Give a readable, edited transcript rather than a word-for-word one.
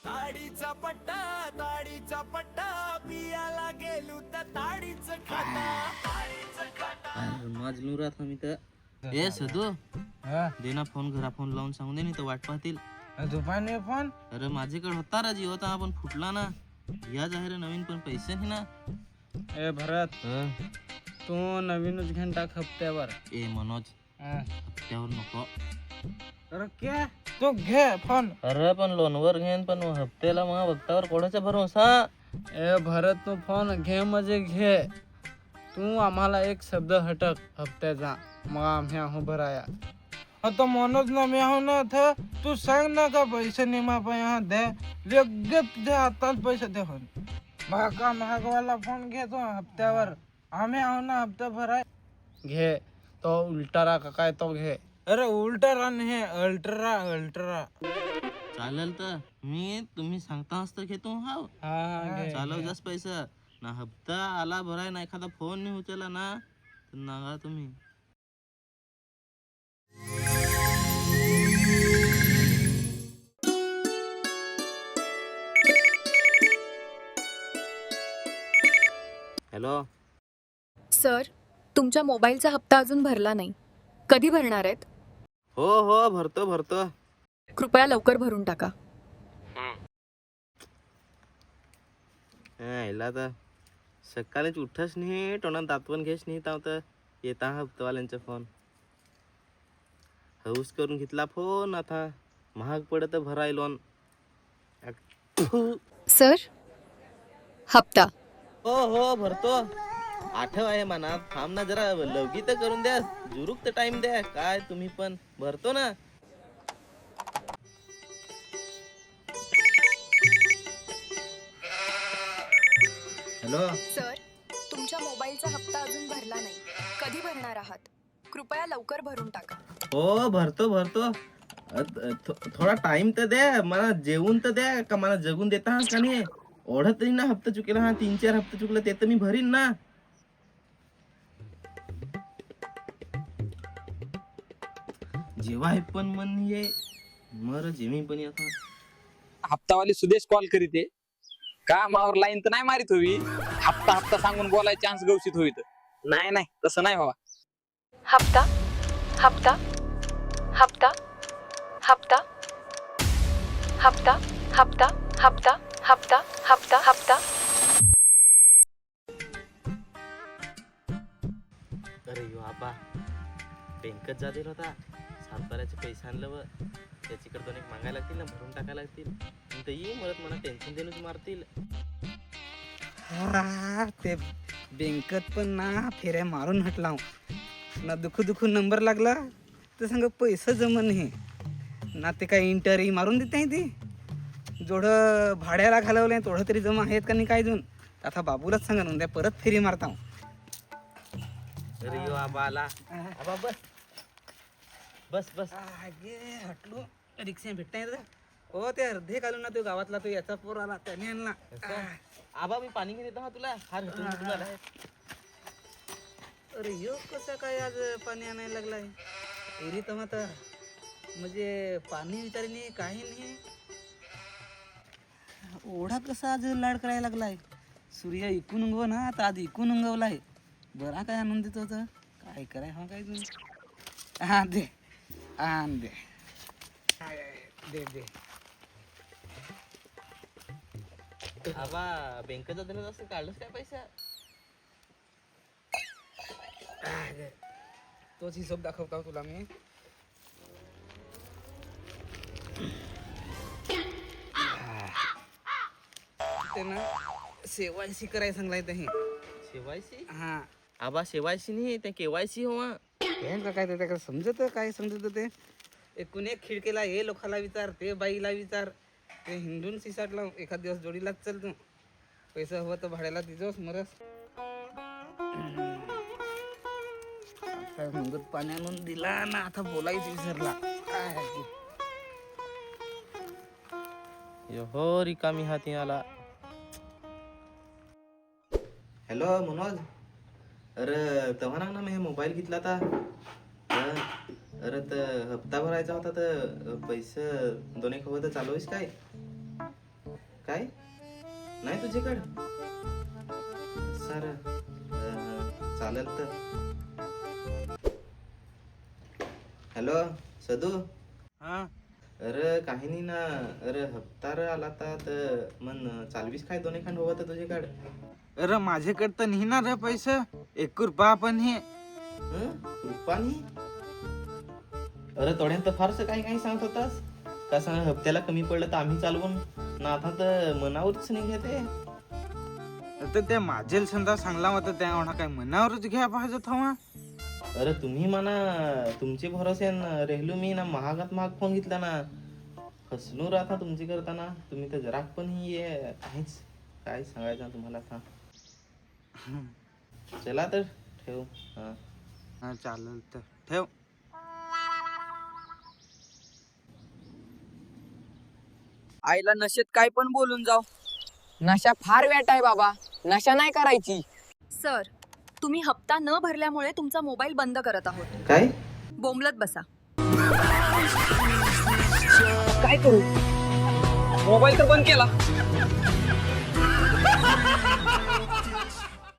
ताडीचा पट्टा पियाला गेलो तर ताडीचं खाटा माझ राहत मी तर ए सदू दे ना फोन, घरा फोन लावून सांगून दे, नाही तर वाट पाहतील. दुपारी फोन अरे माझ्याकडे होता राजी होता, पण फुटला ना. या जाहीर नवीन, पण पैसे नाही ना. ए भरत, तू नवीनच घेऊन टाक हप्त्यावर. ए मनोज, हप्त्यावर नको. अरे क्या तू घे फोन. अरे पण लोनवर घेन, पण हप्त्याला मग हप्त्यावर कोणाचा भरोसा. ए भरत, तू फोन घे म्हणजे घे. तू आम्हाला एक शब्द हटक हप्त्याचा, मग आम्ही आहो भराया. आता मनोज ना मी आहो ना था, तू सांग ना का पैसे निमा पे यहाँ दे, लगेच दे, आताच पैसे दे. फोन महागवाला फोन घे तो हप्त्यावर, आम्ही आहो ना हप्ता भराय. घे तो उलटारा का काय तो घे. अरे उलटारा नाही, अल्ट्रा अल्ट्रा. चालेल तर मी तुम्ही सांगता तर घेतो. हा चालव जास्त पैसा ना. हप्ता आला भराय ना, एखादा फोन नाही उचलला ना तर नागा तुम्ही. हॅलो सर, तुमच्या मोबाईलचा हप्ता अजून भरला नाही. कधी भरणार आहेत? हो भरतो. कृपया लवकर भरून टाका. याला तर सकाळीच उठच नाही, तोंडात दातवण घेस नाही, तर येता हप्तावाल्यांचा फोन. हौस करून घेतला फोन, आता महाग पडत भराय लोन. सर, हप्ता. हो भरतो. आठव आहे मनात. थांब ना जरा, लवकी तर करून द्या, जुरूक तर टाइम द्या. काय तुम्ही पण भरतो ना. हॅलो सर, तुमच्या मोबाईलचा हप्ता अजून भरला नाही. कधी भरणार आहात? कृपया लवकर भरून टाका. हो भरतो. थोडा टाइम तर द्या मला, जेवून तर द्या. का मला जगून देता का नाही? ओढत तरी ना हप्ता चुकेला. 3-4 हप्ते चुकलं ते तर मी भरीन ना. जेव्हा हे पण मन ये मर जेमी पण आता. हप्तावाली सुदेश कॉल करीते का मावर लाईन तर नाही मारित होई. हप्ता सांगून बोलायला चान्स गवशीत होईत. नाही तसं नाही बाबा. हप्ता हप्ता हप्ता हप्ता हप्ता हप्ता हप्ता हप्ता हप्ता हप्ता. अरे यो आबा, बँकेत जातील होता, सातबाऱ्याचे पैसे आणलं व त्याच्याकडे 2 एक मागायला लागतील ना, भरून टाकायला लागतील. तर ये मला टेन्शन देणंच मारतील. ते बँकेत पण ना फेऱ्या मारून हटला ना. दुखू नंबर लागला तर सांग पैसे जमन हे ना. ते काय इंटरी मारून देते ती. जेवढं भाड्याला घालवलंय तेवढं तरी जमा आहेत का नाही काय जून. आता बाबूलाच सांगा उद्या परत फेरी मारता. अरे यो आबा आला. आबा बस हटलो. रिक्षा भेटता येत हो. ते अर्धे घालून ना, तो गावातला तो याचा पोर आला, त्याने आणला. आबा मी पाणी घेऊन येतो हा तुला. फार हटून आला आहे. अरे यो कसा काय आज पाणी आणायला लागलाय? एरी तर म्हणजे पाणी विचारणे काही नाही. ओढा कसा आज लाड करायला लागलाय? सूर्य इकून उगव ना, आता आज इकून उगवलाय. बरा काय आनंद देतो होता. काय कराय हा काय तुम्ही. हा दे आण दे. दे आबा बँकेचा दिलं असं काढलंच काय पैसा? तोच हिशोब दाखवता तुला मी. ते ना सेवायसी करायला सांगलाय ते. शेवायसी? हा आबा शेवायसी नाही, ते केवायसी हो. काय समजत ते. एकूण एक खिडकीला हे लोकाला विचार, ते बाईला विचार, ते हिंदून सिसाटला एखाद दिवस जोडीलाच चल तू. पैसा हवं तर भाड्याला दिजोस मरस. आता मुंगत पाणी आणून दिला ना, आता बोलायच विसरला. हो रिकामी हाती आला. हॅलो मनोज, अरे तेव्हा ना मी मोबाईल घेतला आता. अरे तर हप्ता भरायचा होता, तर पैसे 2 एक हवं तर चालू आहेस काय? काय नाही तुझ्याकडे सर चालेल तर. हॅलो सदू. हा अरे काही नाही ना. अरे हप्ता रे आला तर मन चालवीस काय दोन एखाद होत तुझ्याकडे. अरे माझ्याकडे तर नाही ना रे पैसे 1 रुपया पण हे. रुपानी. अरे थोड्यांत फारसं काही काही सांगत होतास का सांग हप्त्याला कमी पडलं तर आम्ही चालवून ना आता तर मनावरच नाही घेते. तर ते माझेल संदा सांगला होता त्या एवढा काय मनावरच घ्या पाहिजे थवा. अरे तुम्ही म्हणा तुमचे भरोसे रेहलू मी ना महागात महाग फोन घेतला ना. फसलो राहता तुमची करताना. तुम्ही तर जराक पण ही काहीच काय सांगायचं तुम्हाला आता. चला तर ठेव. हा चालेल तर ठेव. आईला नशेत काय पण बोलून जाव. नशा फार वाईट आहे बाबा. नशा नाही करायची. सर तुम्ही हप्ता न भरल्यामुळे तुमचा मोबाईल बंद करत आहोत. काय बोंबलत बसा. काय करू? मोबाईल तर बंद केला.